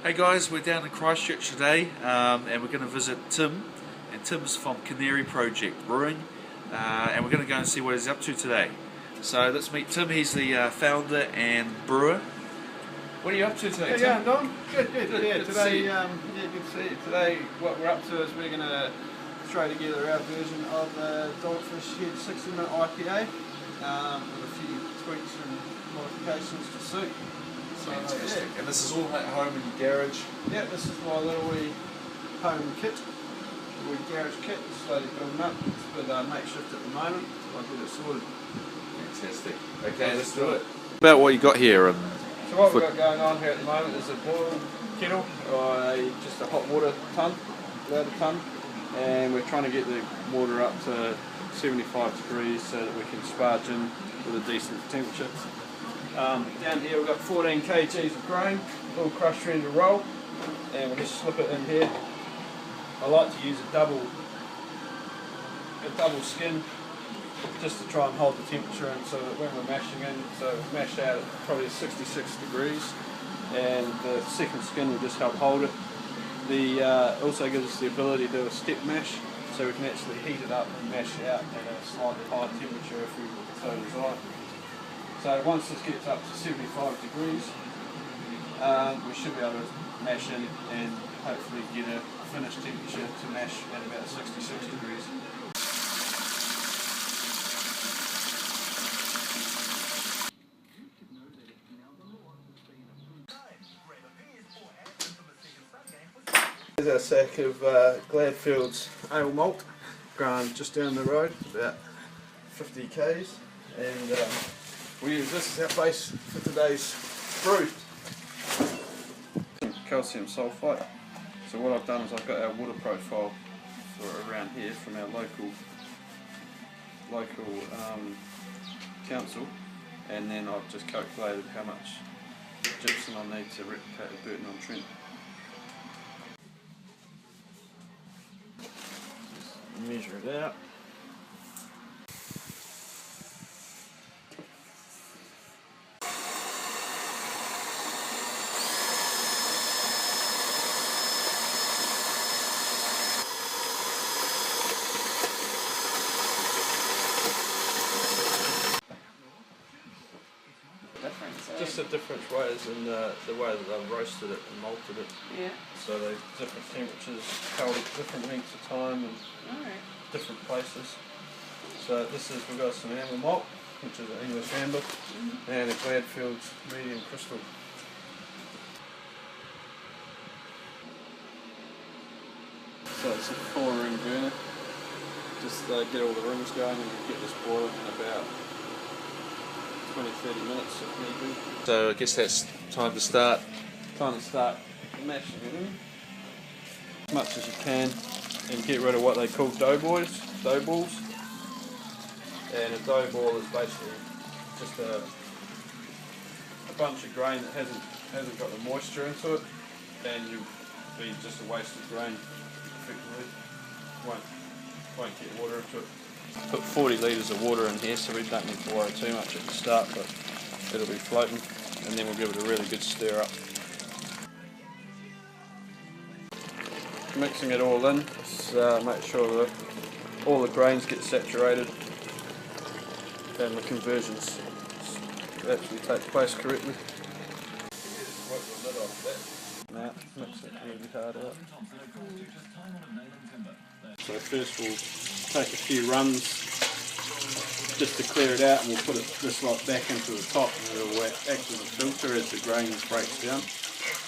Hey guys, we're down in Christchurch today and we're going to visit Tim, and Tim's from Canary Project Brewing and we're going to go and see what he's up to today. So let's meet Tim. He's the founder and brewer. What are you up to today, Tim? Yeah, Don. Good. Yeah, good to today, see you. good to see you. Today, what we're up to is we're going to throw together our version of the Dogfish Head 60-minute IPA with a few tweaks and modifications to suit. So, Fantastic. And this is all at home in your garage? Yeah, this is my little wee home kit, wee garage kit. Slowly building up. It's a bit makeshift at the moment, so I'll get it sorted. Fantastic. Okay, let's do it. About what you got here. So what we've got going on here at the moment is a boil kettle, or just a hot water tun, ladder tun, and we're trying to get the water up to 75 degrees so that we can sparge in with a decent temperature. Down here we've got 14 kgs of grain, all crushed ready to roll, and we'll just slip it in here. I like to use a double skin just to try and hold the temperature in, so that when we're mashing in, so mash out at probably 66 degrees, and the second skin will just help hold it. Also gives us the ability to do a step mash, so we can actually heat it up and mash out at a slightly higher temperature if we so desire. So once this gets up to 75 degrees, we should be able to mash in and hopefully get a finished temperature to mash at about 66 degrees. Here's our sack of Gladfield's ale malt, grown just down the road, about 50 k's, and we use this as our base for today's brew. Calcium sulphate. So what I've done is I've got our water profile for around here from our local council, and then I've just calculated how much gypsum I need to replicate at Burton-on-Trent. Measure it out. Just the different ways in the way that they've roasted it and malted it. Yeah. So they different temperatures, held at different lengths of time and different places. So we've got some amber malt, which is an English amber, and a Gladfield's medium crystal. So it's a 4-ring burner. Just get all the rings going and get this boiling in about 20-30 minutes if need be. So I guess that's time to start. Time to start mashing it in as much as you can and get rid of what they call dough balls. And a dough ball is basically just a bunch of grain that hasn't got the moisture into it, and you'll be just a waste of grain effectively. Won't get water into it. Put 40 litres of water in here, so we don't need to worry too much at the start, but it'll be floating, and then we'll give it a really good stir up. Mixing it all in, make sure that all the grains get saturated and the conversions actually take place correctly. Wipe the lid off that. Now, mix it really hard out. So first we'll take a few runs just to clear it out, and we'll put this lot back into the top, and it'll act as a filter as the grain breaks down.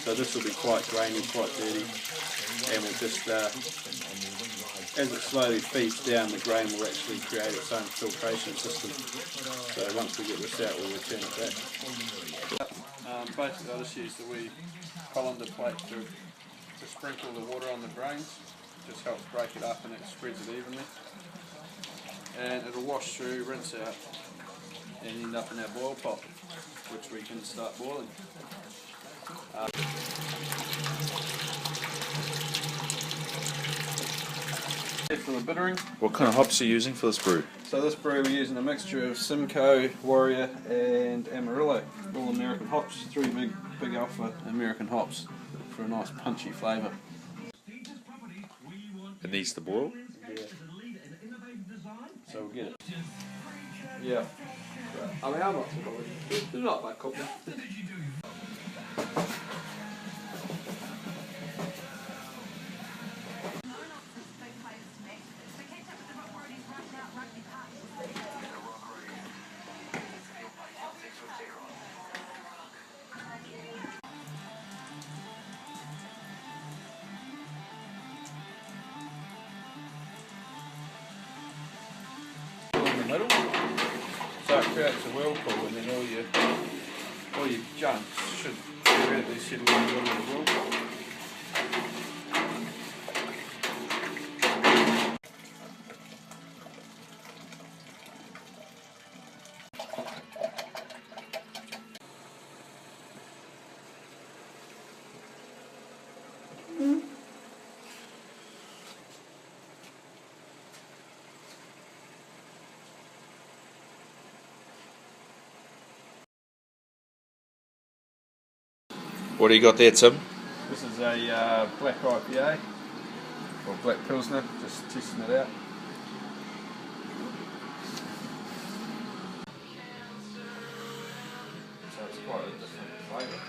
So this will be quite grainy, quite dirty, and we'll just, as it slowly feeds down, the grain will actually create its own filtration system. So once we get this out, we'll return it back. Basically I just use the wee colander plate to sprinkle the water on the grains. Just helps break it up and it spreads it evenly. And it'll wash through, rinse out, and end up in our boil pot, which we can start boiling. For the bittering. What kind of hops are you using for this brew? So this brew we're using a mixture of Simcoe, Warrior and Amarillo, all American hops, 3 big alpha American hops. for a nice punchy flavour. It needs to boil. Yeah. So we'll get it. Yeah. I mean, I'm not too bothered. They're not bad coffee. In the middle, so it creates a whirlpool, and then all your junk should theoretically settle in the middle of the whirlpool. What do you got there, Tim? This is a black IPA, or black Pilsner, just testing it out. So it's quite a different flavour.